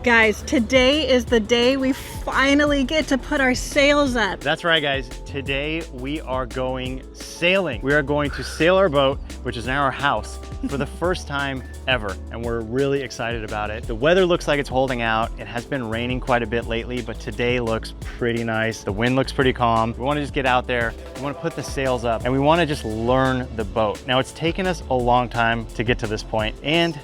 Guys, today is the day we finally get to put our sails up. That's right, guys. Today we are going sailing. We are going to sail our boat, which is now our house, for the first time ever. And we're really excited about it. The weather looks like it's holding out. It has been raining quite a bit lately, but today looks pretty nice. The wind looks pretty calm. We want to just get out there. We want to put the sails up and we want to just learn the boat. Now, it's taken us a long time to get to this point, and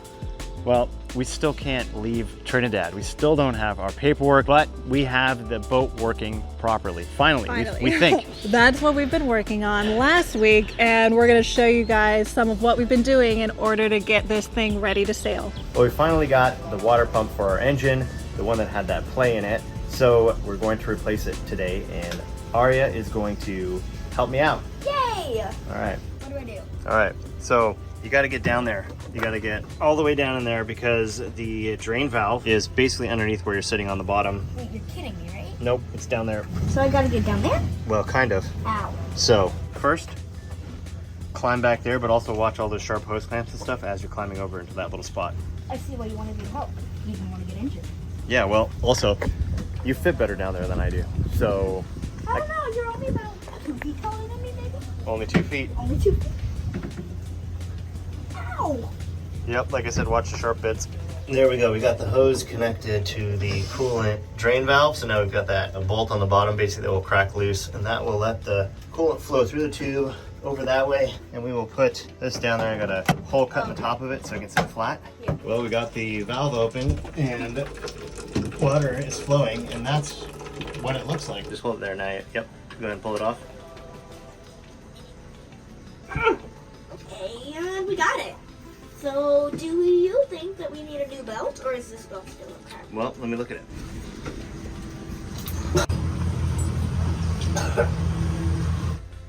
well, we still can't leave Trinidad. We still don't have our paperwork, but we have the boat working properly. Finally. We think. That's what we've been working on last week, and we're gonna show you guys some of what we've been doing in order to get this thing ready to sail. Well, we finally got the water pump for our engine, the one that had that play in it. So we're going to replace it today, and Arya is going to help me out. Yay! All right. What do I do? All right, so you got to get down there. You got to get all the way down in there because the drain valve is basically underneath where you're sitting on the bottom. Wait, you're kidding me, right? Nope, it's down there. So I gotta get down there? Well, kind of. Ow. So first, climb back there, but also watch all those sharp hose clamps and stuff as you're climbing over into that little spot. I see why you want to do help. You don't want to get injured. Yeah, well, also, you fit better down there than I do. So, I don't know, you're only about 2 feet taller than me, maybe? only 2 feet. Only 2 feet. Ow! Yep, like I said, watch the sharp bits. There we go. We got the hose connected to the coolant drain valve. So now we've got that a bolt on the bottom, basically, that will crack loose, and that will let the coolant flow through the tube over that way. And we will put this down there. I got a hole cut in the top of it so I can sit flat. Yeah. Well, we got the valve open and water is flowing, and that's what it looks like. Just hold it there now. Yep. Go ahead and pull it off. Okay, and we got it. So, do you think that we need a new belt, or is this belt still okay? Well, let me look at it.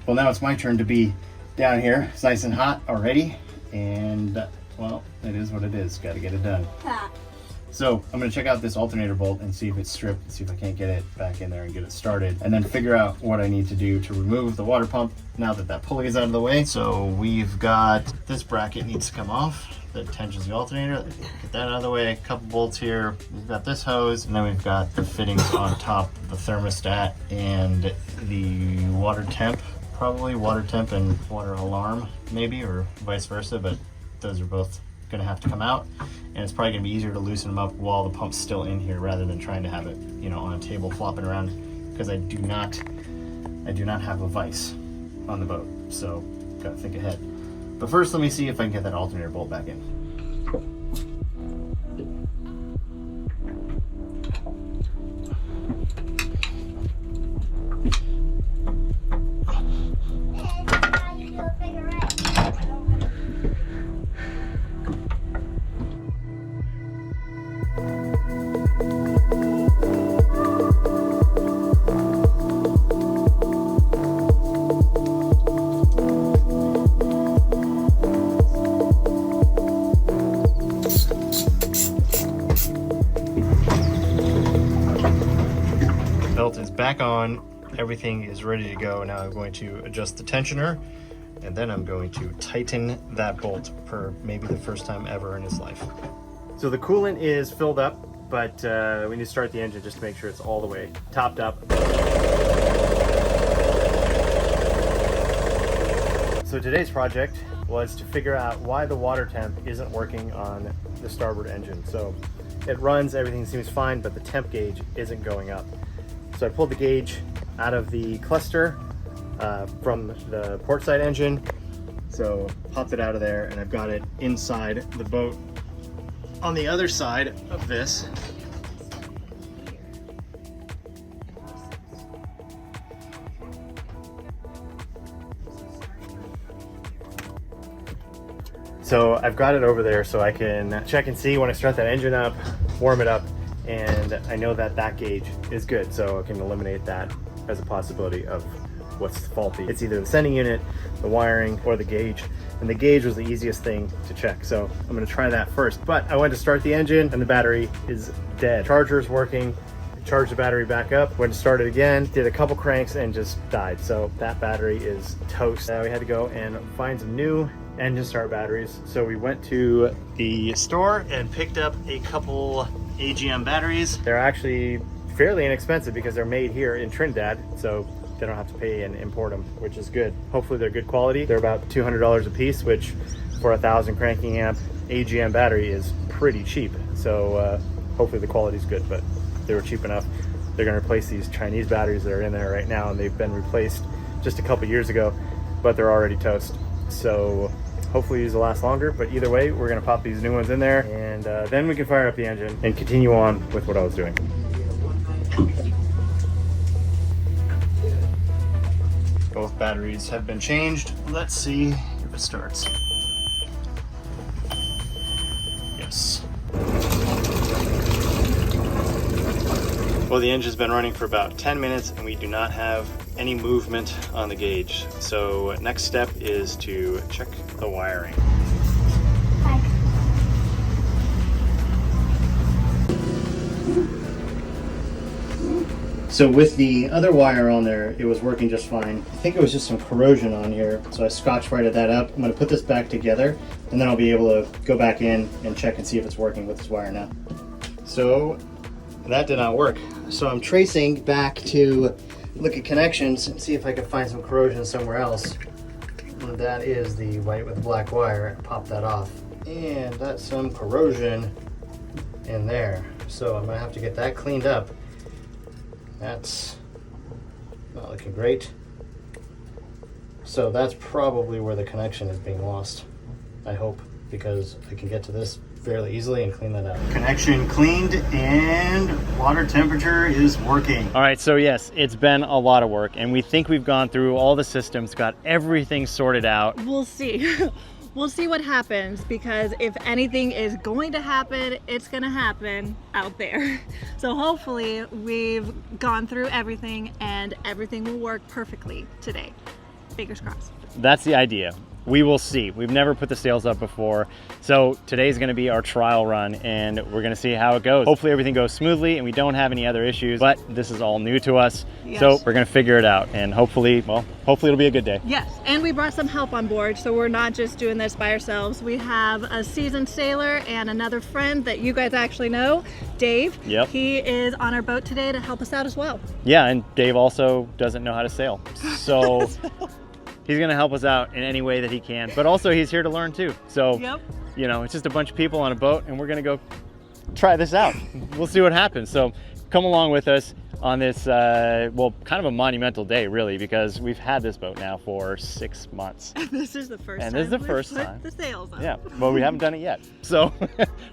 Well, now it's my turn to be down here. It's nice and hot already, and well, it is what it is. Got to get it done. Ha. So I'm going to check out this alternator bolt and see if it's stripped, and see if I can't get it back in there and get it started, and then figure out what I need to do to remove the water pump now that that pulley is out of the way. So we've got this bracket needs to come off that tensions the alternator. Get that out of the way. A couple bolts here. We've got this hose, and then we've got the fittings on top, the thermostat and the water temp, probably water temp and water alarm maybe, or vice versa, but those are both gonna have to come out, and it's probably gonna be easier to loosen them up while the pump's still in here rather than trying to have it, you know, on a table flopping around, because I do not have a vise on the boat, so gotta think ahead. But first, let me see if I can get that alternator bolt back in. Is back on, everything is ready to go. Now I'm going to adjust the tensioner, and then I'm going to tighten that bolt for maybe the first time ever in his life. So the coolant is filled up, but we need to start the engine just to make sure it's all the way topped up. So today's project was to figure out why the water temp isn't working on the starboard engine. So it runs, everything seems fine, but the temp gauge isn't going up. So I pulled the gauge out of the cluster from the port side engine. So popped it out of there, and I've got it inside the boat on the other side of this. So I've got it over there so I can check and see when I start that engine up, warm it up, and I know that that gauge is good, so I can eliminate that as a possibility of what's faulty. It's either the sending unit, the wiring, or the gauge, and the gauge was the easiest thing to check, so I'm going to try that first. But I went to start the engine and the battery is dead. Charger's working, charged the battery back up, went to start it again, did a couple cranks and just died. So that battery is toast. We had to go and find some new engine start batteries. So we went to the store and picked up a couple AGM batteries. They're actually fairly inexpensive because they're made here in Trinidad, so they don't have to pay and import them, which is good. Hopefully they're good quality. They're about $200 a piece, which for 1,000 cranking amp AGM battery is pretty cheap. So hopefully the quality's good, but they were cheap enough. They're gonna replace these Chinese batteries that are in there right now, and they've been replaced just a couple years ago, but they're already toast. So hopefully these will last longer, but either way, we're gonna pop these new ones in there, and then we can fire up the engine and continue on with what I was doing. Both batteries have been changed. Let's see if it starts. Yes. Well, the engine's been running for about 10 minutes and we do not have any movement on the gauge. So next step is to check the wiring. So with the other wire on there, it was working just fine. I think it was just some corrosion on here, so I Scotch-Brighted that up. I'm gonna put this back together, and then I'll be able to go back in and check and see if it's working with this wire now. So that did not work. So I'm tracing back to look at connections and see if I can find some corrosion somewhere else. And that is the white with the black wire. Pop that off. And that's some corrosion in there. So I'm gonna have to get that cleaned up. That's not looking great. So that's probably where the connection is being lost, I hope, because I can get to this fairly easily and clean that out. Connection cleaned and water temperature is working. All right, so yes, it's been a lot of work and we think we've gone through all the systems, got everything sorted out. We'll see. We'll see what happens, because if anything is going to happen, it's going to happen out there. So hopefully we've gone through everything and everything will work perfectly today. Fingers crossed. That's the idea. We will see. We've never put the sails up before. So today's gonna be our trial run and we're gonna see how it goes. Hopefully everything goes smoothly and we don't have any other issues, but this is all new to us. Yes. So we're gonna figure it out and hopefully, well, hopefully it'll be a good day. Yes, and we brought some help on board, so we're not just doing this by ourselves. We have a seasoned sailor and another friend that you guys actually know, Dave. Yep. He is on our boat today to help us out as well. Yeah, and Dave also doesn't know how to sail. So he's gonna help us out in any way that he can, but also he's here to learn too. So, yep. You know, it's just a bunch of people on a boat and we're gonna go try this out. We'll see what happens. So come along with us on this, well, kind of a monumental day really, because we've had this boat now for 6 months. This is the first time. And this is the first time. Put the sails up. Yeah, well, we haven't done it yet. So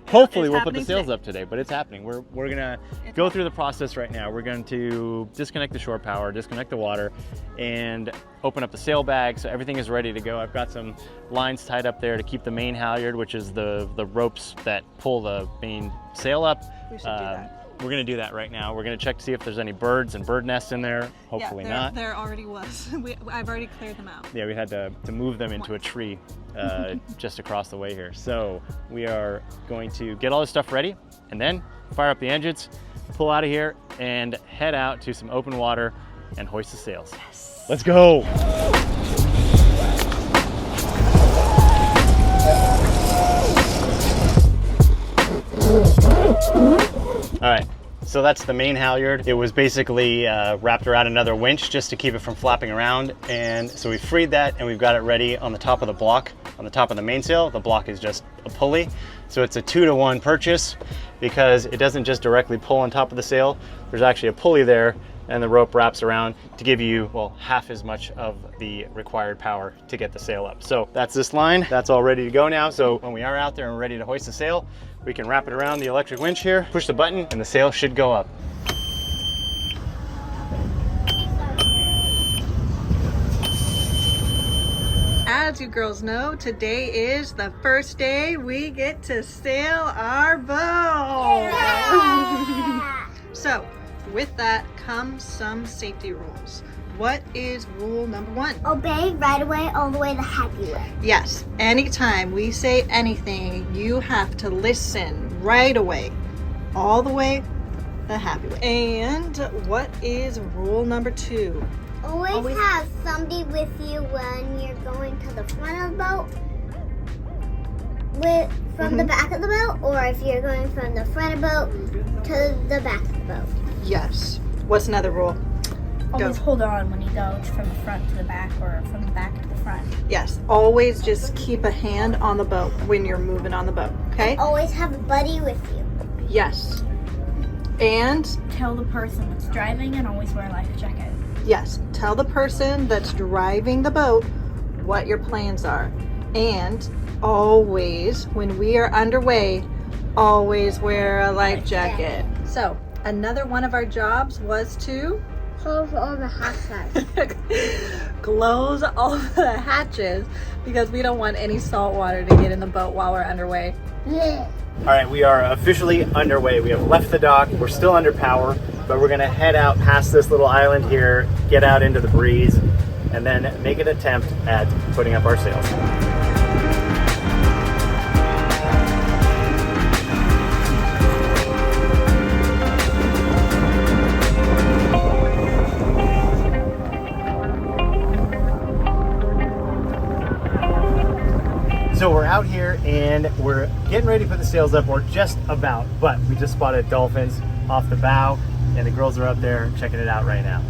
hopefully we'll put the sails up today, but it's happening. We're gonna go through the process right now. We're going to disconnect the shore power, disconnect the water, and open up the sail bag so everything is ready to go. I've got some lines tied up there to keep the main halyard, which is the ropes that pull the main sail up. We should do that. We're gonna do that right now. We're gonna check to see if there's any birds and bird nests in there. Hopefully not. There already was. I've already cleared them out. Yeah, we had to move them into a tree just across the way here. So we are going to get all this stuff ready and then fire up the engines, pull out of here and head out to some open water and hoist the sails. Yes. Let's go. All right, so that's the main halyard. It was basically wrapped around another winch just to keep it from flapping around. And so we freed that and we've got it ready on the top of the block, on the top of the mainsail. The block is just a pulley. So it's a 2-to-1 purchase because it doesn't just directly pull on top of the sail. There's actually a pulley there and the rope wraps around to give you, well, half as much of the required power to get the sail up. So that's this line. That's all ready to go now. So when we are out there and ready to hoist the sail, we can wrap it around the electric winch here, push the button, and the sail should go up. As you girls know, today is the first day we get to sail our boat. Yeah. So, with that comes some safety rules. What is rule number 1? Obey right away, all the way, the happy way. Yes, anytime we say anything, you have to listen right away, all the way the happy way. And what is rule number 2? Always have somebody with you when you're going to the front of the boat, from the back of the boat, or if you're going from the front of the boat to the back of the boat. Yes. What's another rule? Always hold on when you go from the front to the back or from the back to the front. Yes. Always just keep a hand on the boat when you're moving on the boat. Okay? Always have a buddy with you. Yes. And Tell the person that's driving and always wear a life jacket. yes, tell the person that's driving the boat what your plans are. And always, when we are underway, always wear a life jacket. So, another one of our jobs was to Close all the hatches. close all the hatches because we don't want any salt water to get in the boat while we're underway. Yeah. All right, we are officially underway. We have left the dock. We're still under power, but we're gonna head out past this little island here, get out into the breeze, and then make an attempt at putting up our sails. So we're out here and we're getting ready to put the sails up, or just about, but we just spotted dolphins off the bow and the girls are up there checking it out right now.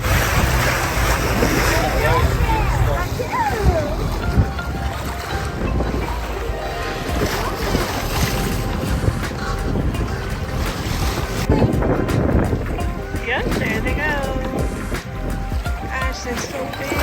Yep, there they go. Gosh, they're so big.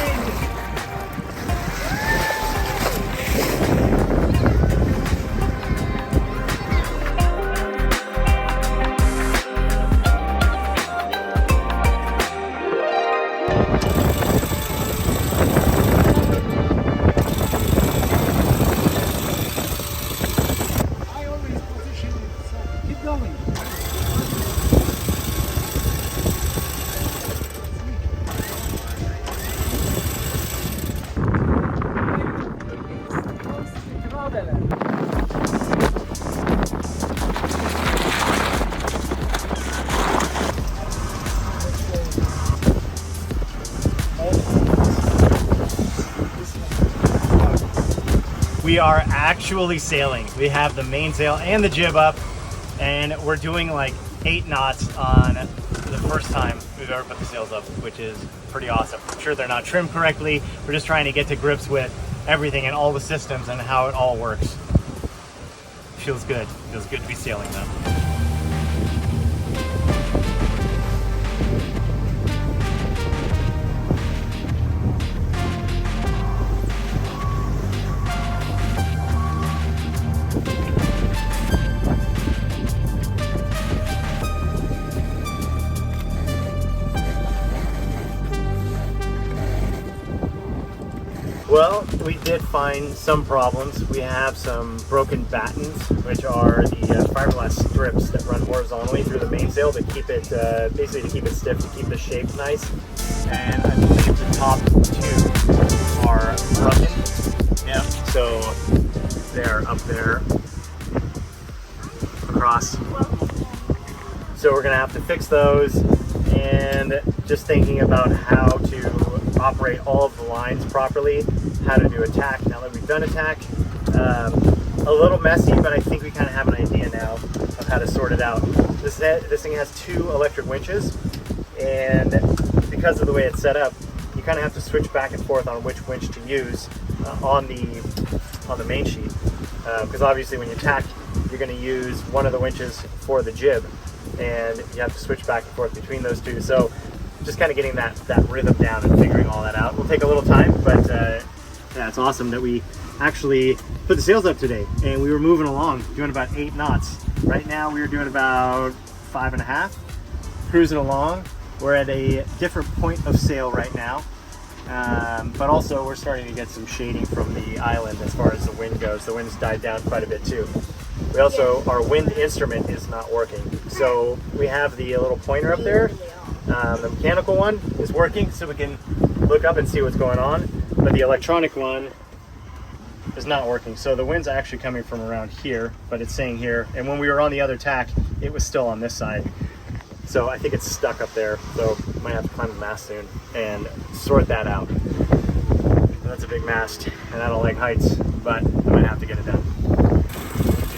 We are actually sailing. We have the mainsail and the jib up, and we're doing like 8 knots on the first time we've ever put the sails up, which is pretty awesome. I'm sure they're not trimmed correctly. We're just trying to get to grips with everything and all the systems and how it all works. Feels good. Feels good to be sailing though. Well, we did find some problems. We have some broken battens, which are the fiberglass strips that run horizontally through the mainsail to keep it, basically to keep it stiff, to keep the shape nice. And I believe the top 2 are broken. Yeah. So they're up there across. So we're gonna have to fix those, and just thinking about how to operate all of the lines properly, how to do a tack now that we've done a tack. A little messy, but I think we kind of have an idea now of how to sort it out. This thing has 2 electric winches, and because of the way it's set up, you kind of have to switch back and forth on which winch to use on the main sheet. Because obviously when you tack, you're going to use one of the winches for the jib, and you have to switch back and forth between those 2. So just kind of getting that rhythm down and figuring all that out will take a little time, but yeah, it's awesome that we actually put the sails up today and we were moving along doing about 8 knots. Right now we were doing about 5.5, cruising along. We're at a different point of sail right now, but also we're starting to get some shading from the island as far as the wind goes. The wind's died down quite a bit too. We also, our wind instrument is not working. So we have the little pointer up there. The mechanical one is working, so we can look up and see what's going on, but the electronic one is not working. So the wind's actually coming from around here, but it's saying here, and when we were on the other tack, it was still on this side. So I think it's stuck up there. So I might have to climb the mast soon and sort that out. That's a big mast, and I don't like heights, but I might have to get it done. I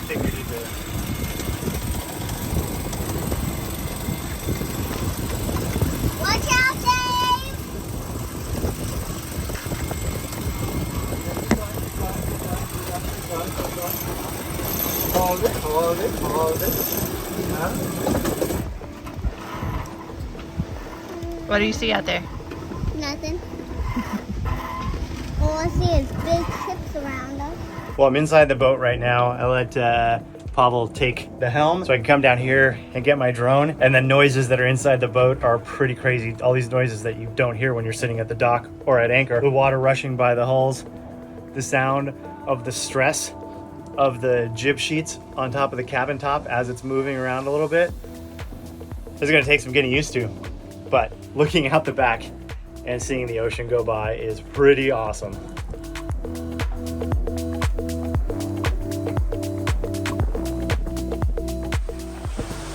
think we need to. Watch out, Dave! Hold it. What do you see out there? Nothing. All I see is big ships around us. Well, I'm inside the boat right now. I let Pavel take the helm so I can come down here and get my drone. And the noises that are inside the boat are pretty crazy. All these noises that you don't hear when you're sitting at the dock or at anchor. The water rushing by the hulls, the sound of the stress of the jib sheets on top of the cabin top as it's moving around a little bit. This is gonna take some getting used to, but looking out the back and seeing the ocean go by is pretty awesome.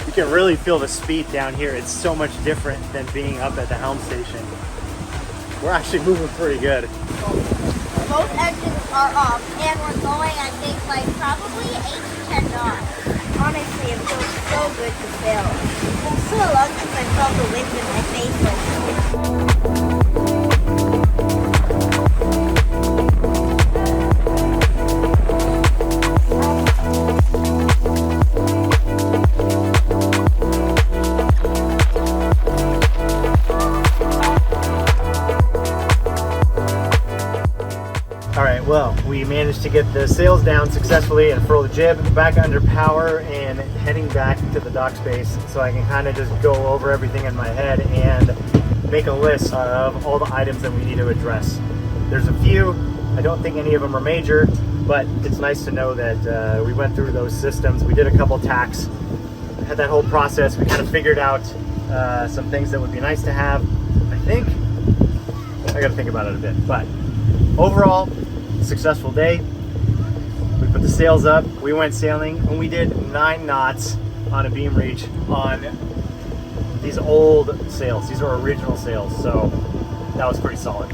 You can really feel the speed down here. It's so much different than being up at the helm station. We're actually moving pretty good. Both engines are off, and we're going, I think, like probably 8 to 10 knots. Honestly, it feels so good to sail. It's been so long since I felt the wind in my face like this. Well, we managed to get the sails down successfully and furl the jib back under power and heading back to the dock space so I can kind of just go over everything in my head and make a list of all the items that we need to address. There's a few, I don't think any of them are major, but it's nice to know that we went through those systems. We did a couple tacks, had that whole process. We kind of figured out some things that would be nice to have. I think, I gotta think about it a bit, but overall, successful day. We put the sails up, we went sailing, and we did 9 knots on a beam reach on these old sails. These are original sails, so that was pretty solid.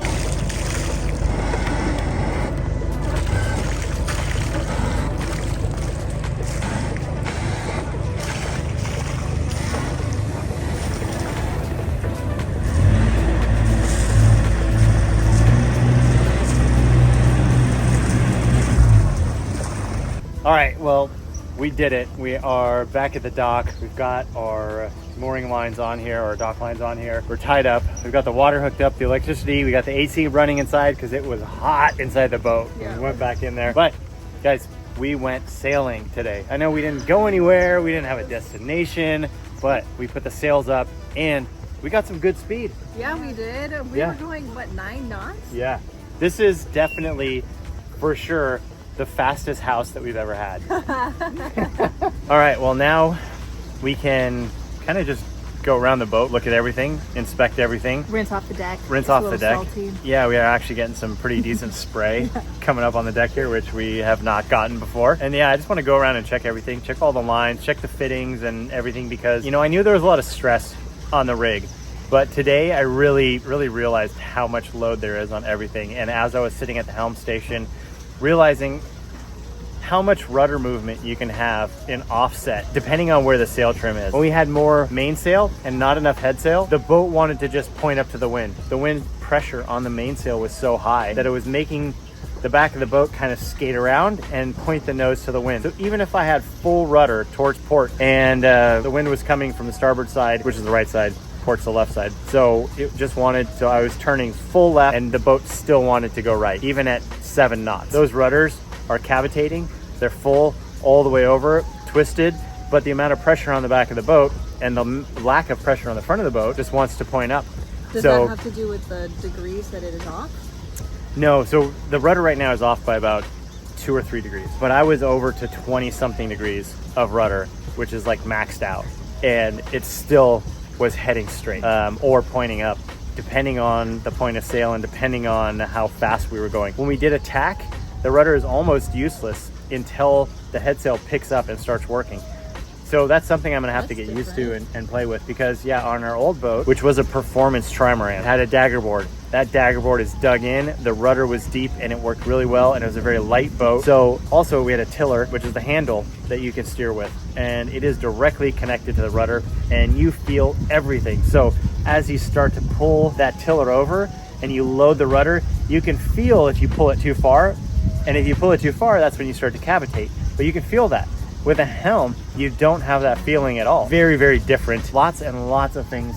All right, well, we did it. We are back at the dock. We've got our mooring lines on here, our dock lines on here. We're tied up. We've got the water hooked up, the electricity. We got the AC running inside because it was hot inside the boat. Yeah. We went back in there. But guys, we went sailing today. I know we didn't go anywhere. We didn't have a destination, but we put the sails up and we got some good speed. Yeah, we did. We were going, what, 9 knots? Yeah. This is definitely, for sure, the fastest house that we've ever had. All right, well now we can kind of just go around the boat, look at everything, inspect everything. Rinse off the deck. Rinse It's a off the little deck. salty. Yeah, we are actually getting some pretty decent spray coming up on the deck here, which we have not gotten before. And yeah, I just want to go around and check everything, check all the lines, check the fittings and everything because, you know, I knew there was a lot of stress on the rig. But today I really realized how much load there is on everything. And as I was sitting at the helm station, realizing how much rudder movement you can have in offset depending on where the sail trim is. When we had more mainsail and not enough head sail, the boat wanted to just point up to the wind. The wind pressure on the mainsail was so high that it was making the back of the boat kind of skate around and point the nose to the wind. So even if I had full rudder towards port and the wind was coming from the starboard side, which is the right side, port's the left side. So it just wanted, so I was turning full left and the boat still wanted to go right, even at 7 knots. Those rudders are cavitating, they're full all the way over, twisted, but the amount of pressure on the back of the boat and the lack of pressure on the front of the boat just wants to point up. Does that have to do with the degrees that it is off? No, so the rudder right now is off by about 2 or 3 degrees, but I was over to 20 something degrees of rudder, which is like maxed out, and it still was heading straight or pointing up, depending on the point of sail and depending on how fast we were going. When we did a tack, the rudder is almost useless until the head sail picks up and starts working. So that's something I'm gonna have to That's get used to different. and play with, because yeah, on our old boat, which was a performance trimaran, had a dagger board. That dagger board is dug in, the rudder was deep and it worked really well, and it was a very light boat. So also we had a tiller, which is the handle that you can steer with, and it is directly connected to the rudder and you feel everything. So as you start to pull that tiller over and you load the rudder, you can feel if you pull it too far, and if you pull it too far, that's when you start to cavitate, but you can feel that. With a helm, you don't have that feeling at all. Very, very different. Lots and lots of things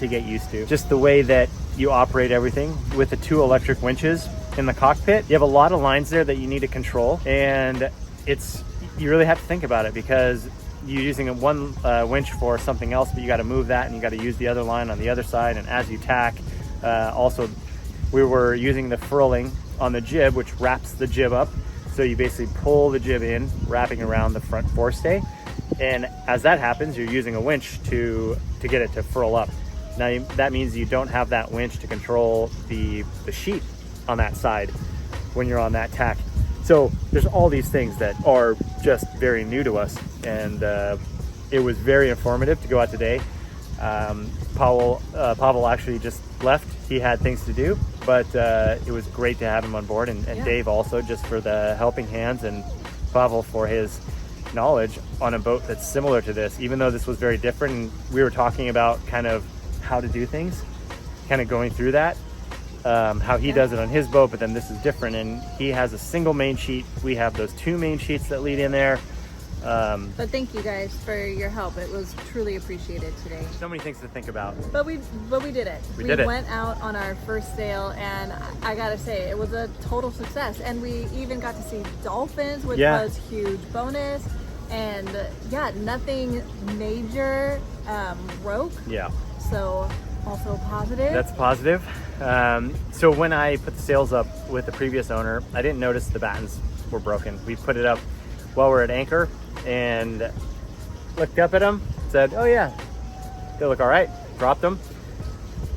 to get used to. Just the way that you operate everything with the 2 electric winches in the cockpit. You have a lot of lines there that you need to control, and you really have to think about it, because you're using one winch for something else, but you got to move that and you got to use the other line on the other side. And as you tack, also we were using the furling on the jib, which wraps the jib up. So you basically pull the jib in, wrapping around the front forestay. And as that happens, you're using a winch to get it to furl up. Now that means you don't have that winch to control the sheet on that side when you're on that tack. So there's all these things that are just very new to us. And it was very informative to go out today. Pavel actually just left. He had things to do, but it was great to have him on board, and Yeah. Dave also, just for the helping hands, and Pavel for his knowledge on a boat that's similar to this, even though this was very different. And we were talking about kind of how to do things, kind of going through that, how he does it on his boat, but then this is different, and he has a single main sheet. We have those 2 main sheets that lead in there. But thank you guys for your help. It was truly appreciated today. So many things to think about. But we did it. We did it. Went out on our first sail, and I gotta say, it was a total success. And we even got to see dolphins, which Yeah. was huge bonus. And yeah, nothing major broke. Yeah. So also positive. That's positive. So when I put the sails up with the previous owner, I didn't notice the battens were broken. We put it up while we're at anchor and looked up at them, said, oh yeah, they look all right, dropped them.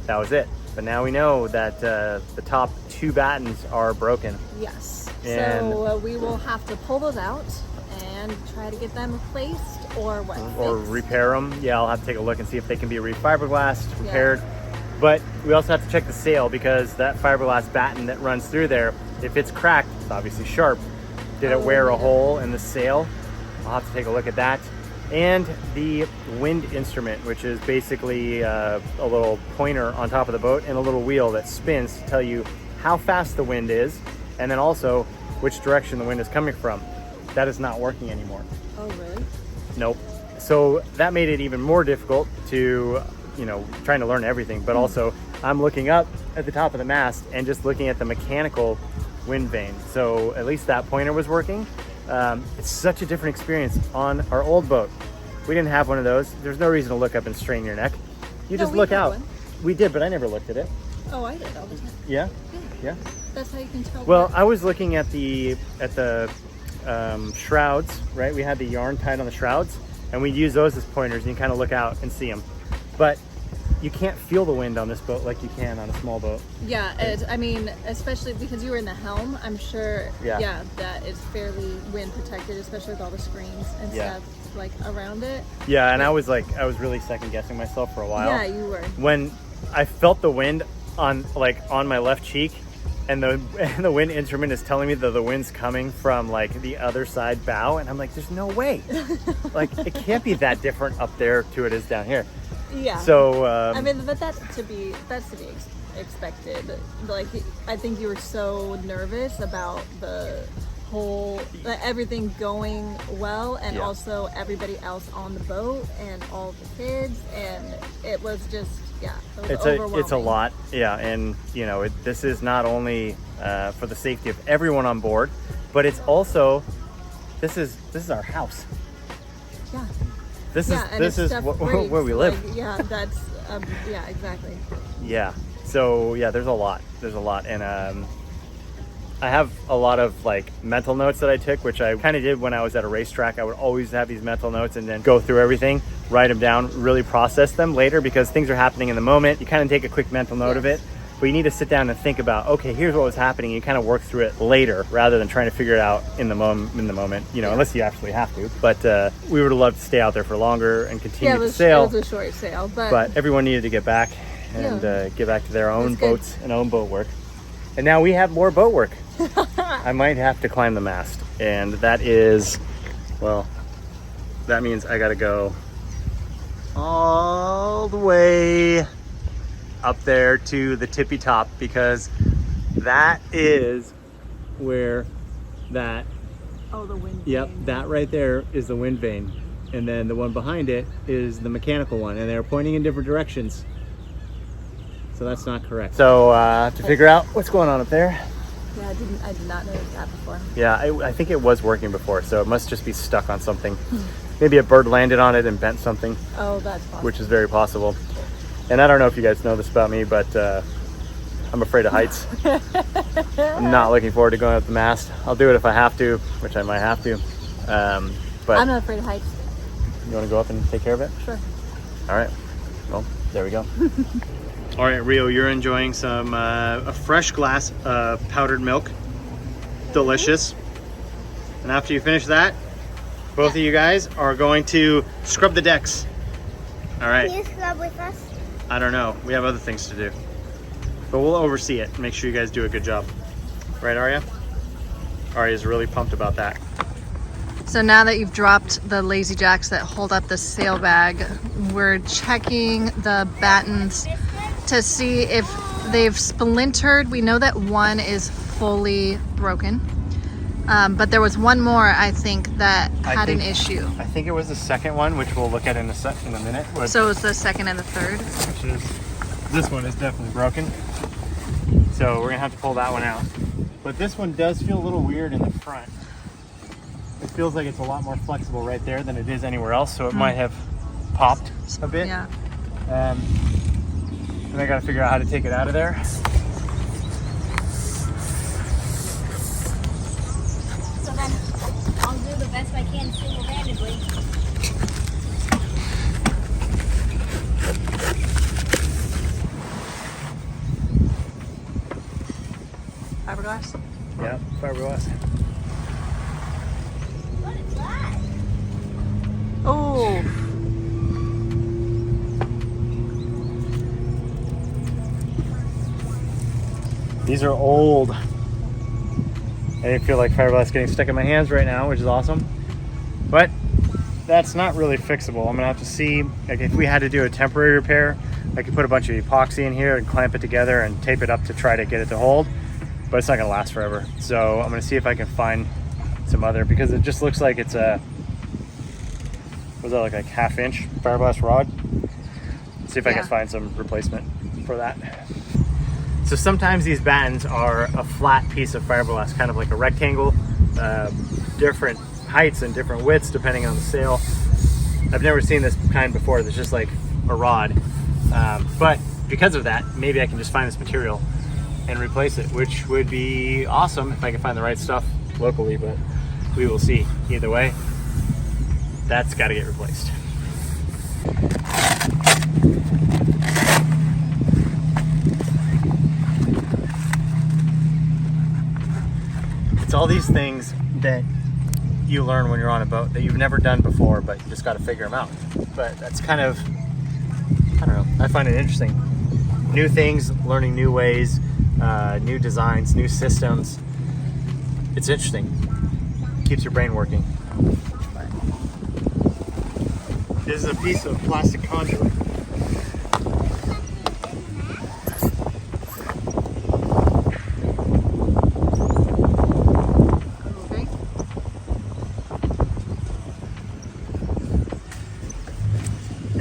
That was it. But now we know that the top 2 battens are broken. Yes. And- So we will have to pull those out and try to get them replaced, or what? Or fixed. repair them. Yeah, I'll have to take a look and see if they can be refiberglassed, repaired. But we also have to check the sail, because that fiberglass batten that runs through there, if it's cracked, it's obviously sharp. Did it wear a hole in the sail? I'll have to take a look at that. And the wind instrument, which is basically a little pointer on top of the boat and a little wheel that spins to tell you how fast the wind is, and then also which direction the wind is coming from. That is not working anymore. Oh, really? Nope. So that made it even more difficult to, trying to learn everything, but also I'm looking up at the top of the mast and just looking at the mechanical wind vane. So at least that pointer was working. It's such a different experience on our old boat. We didn't have one of those. There's no reason to look up and strain your neck. You No, just we look had out. one. We did, but I never looked at it. Oh, I did all the time. Yeah? Yeah. That's how you can tell. Well, I was looking at the shrouds, right? We had the yarn tied on the shrouds, and we use those as pointers, and you kind of look out and see them. But you can't feel the wind on this boat like you can on a small boat. Yeah, I mean, especially because you were in the helm, I'm sure. Yeah. That it's fairly wind protected, especially with all the screens and stuff like around it. Yeah, and I was really second guessing myself for a while. Yeah, you were. When I felt the wind on my left cheek, and the wind instrument is telling me that the wind's coming from like the other side bow, and I'm like, there's no way. Like, it can't be that different up there to it is down here. Yeah. So I mean, but that's to be expected. Like, I think you were so nervous about the whole everything going well, and also everybody else on the boat and all the kids, and it was just it was overwhelming. It's a lot, and this is not only for the safety of everyone on board, but it's also this is our house. Yeah. This and if is stuff where breaks, we live. like, that's exactly. Yeah. So there's a lot, and I have a lot of like mental notes that I took, which I kind of did when I was at a racetrack. I would always have these mental notes and then go through everything, write them down, really process them later, because things are happening in the moment. You kind of take a quick mental note of it. but you need to sit down and think about, okay, here's what was happening. You kind of work through it later rather than trying to figure it out in the moment, you know, unless you actually have to. But we would have loved to stay out there for longer and continue to sail. It was a short sail, but everyone needed to get back and get back to their own boats and own boat work. And now we have more boat work. I might have to climb the mast, and that is, well, that means I gotta go all the way up there to the tippy top, because that is where that, oh, the wind yep, vane. that right there is the wind vane, and then the one behind it is the mechanical one, and they're pointing in different directions, so that's not correct. So to figure out what's going on up there. Yeah, I did not notice that before. Yeah, I think it was working before, so it must just be stuck on something. Maybe a bird landed on it and bent something. Oh, that's possible. Which is very possible. And I don't know if you guys know this about me, but I'm afraid of heights. I'm not looking forward to going up the mast. I'll do it if I have to, which I might have to. But I'm not afraid of heights. You want to go up and take care of it? Sure. All right. Well, there we go. All right, Rio, you're enjoying some a fresh glass of powdered milk. Delicious. And after you finish that, both of you guys are going to scrub the decks. All right. Can you scrub with us? I don't know. We have other things to do. But we'll oversee it. Make sure you guys do a good job. Right, Arya? Arya's really pumped about that. So now that you've dropped the lazy jacks that hold up the sail bag, we're checking the battens to see if they've splintered. We know that one is fully broken, but there was one more, I think, that had an issue. I think it was the second one, which we'll look at in a minute. So it was the second and the third? Which is, this one is definitely broken. So we're gonna have to pull that one out. But this one does feel a little weird in the front. It feels like it's a lot more flexible right there than it is anywhere else, so it might have popped a bit. Yeah. And I gotta figure out how to take it out of there. So then I'll do the best I can single-handedly. Fiberglass? Yeah, fiberglass. What is that? Oh, These are old. I didn't feel like fiberglass getting stuck in my hands right now, which is awesome. But that's not really fixable. I'm gonna have to see, like, if we had to do a temporary repair, I could put a bunch of epoxy in here and clamp it together and tape it up to try to get it to hold, but it's not gonna last forever. So I'm gonna see if I can find some other, because it just looks like it's a, was that like a half-inch fiberglass rod? See if I can find some replacement for that. So sometimes these battens are a flat piece of fiberglass, kind of like a rectangle, different heights and different widths depending on the sail. I've never seen this kind before. That's just like a rod. But because of that, maybe I can just find this material and replace it, which would be awesome if I can find the right stuff locally, but we will see. Either way, that's got to get replaced. It's all these things that you learn when you're on a boat that you've never done before, but you just got to figure them out. But that's kind of, I don't know, I find it interesting. New things, learning new ways, new designs, new systems. It's interesting. Keeps your brain working. This is a piece of plastic conduit.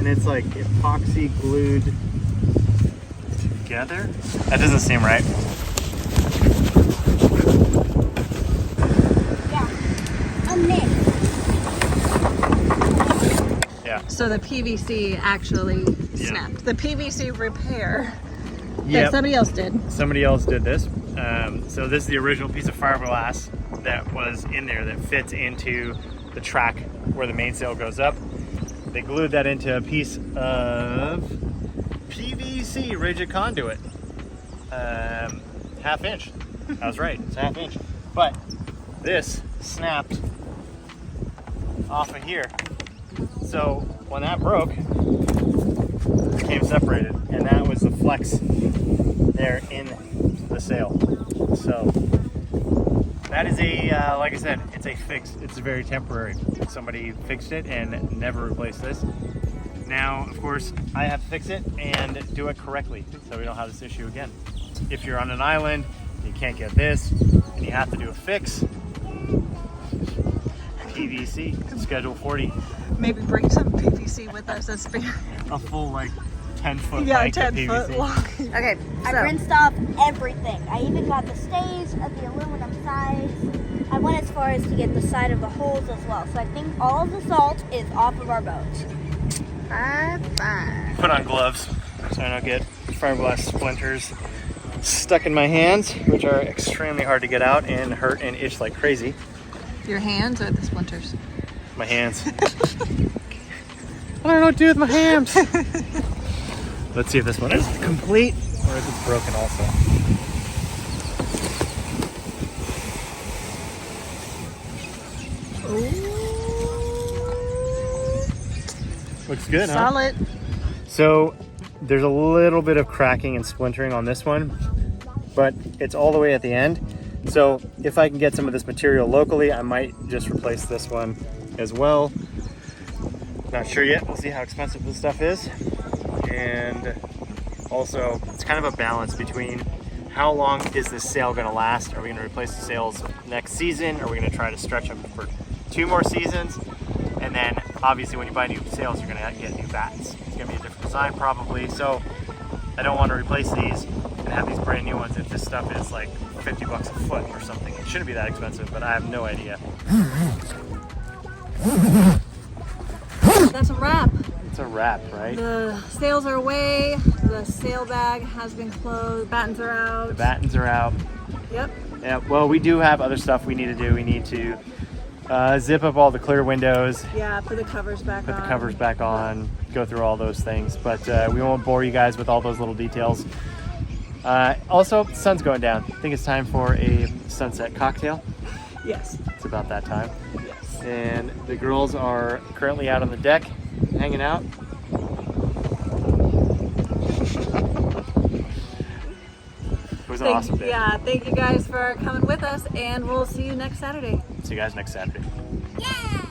It's like epoxy glued together. That doesn't seem right. Yeah. A mix. Yeah. So the PVC actually snapped. The PVC repair that somebody else did. Somebody else did this. So this is the original piece of fiberglass that was in there that fits into the track where the mainsail goes up. They glued that into a piece of PVC rigid conduit. half inch. I was right, it's a half inch. But this snapped off of here. So when that broke, it became separated, and that was the flex there in the sail. So that is a, like I said, it's a fix. It's very temporary. Somebody fixed it and never replaced this. Now, of course, I have to fix it and do it correctly so we don't have this issue again. If you're on an island, you can't get this, and you have to do a fix, PVC, Schedule 40. Maybe bring some PVC with us as spare. A full, like, 10-foot Yeah, length of 10 PVC. foot long. Okay, I rinsed off everything. I even got the stays of the aluminum sides. I went as far as to get the side of the holes as well. So I think all of the salt is off of our boat. Bye. Put on gloves so I don't get fiberglass splinters stuck in my hands, which are extremely hard to get out and hurt and itch like crazy. Your hands or the splinters? My hands. I don't know what to do with my hands. Let's see if this one is complete or if it's broken also. Looks good, huh? Solid. So there's a little bit of cracking and splintering on this one, but it's all the way at the end. So if I can get some of this material locally, I might just replace this one as well. Not sure yet. We'll see how expensive this stuff is. And also, it's kind of a balance between how long is this sail going to last? Are we going to replace the sails next season? Are we going to try to stretch them for 2 more seasons? And then obviously when you buy new sails, you're going to get new bats. It's going to be a different design probably. So I don't want to replace these and have these brand new ones if this stuff is like 50 bucks a foot or something. It shouldn't be that expensive, but I have no idea. That's a wrap. It's a wrap, right? The sails are away. The sail bag has been closed. Battens are out. The battens are out. Yep. Yeah, well, we do have other stuff we need to do. We need to zip up all the clear windows, Yeah, put the covers back put on. the covers back on, go through all those things. But we won't bore you guys with all those little details. Also, the sun's going down. I think it's time for a sunset cocktail. Yes. It's about that time. Yes. And the girls are currently out on the deck, hanging out. It was an awesome day. Yeah, thank you guys for coming with us, and we'll see you next Saturday. See you guys next Saturday. Yeah!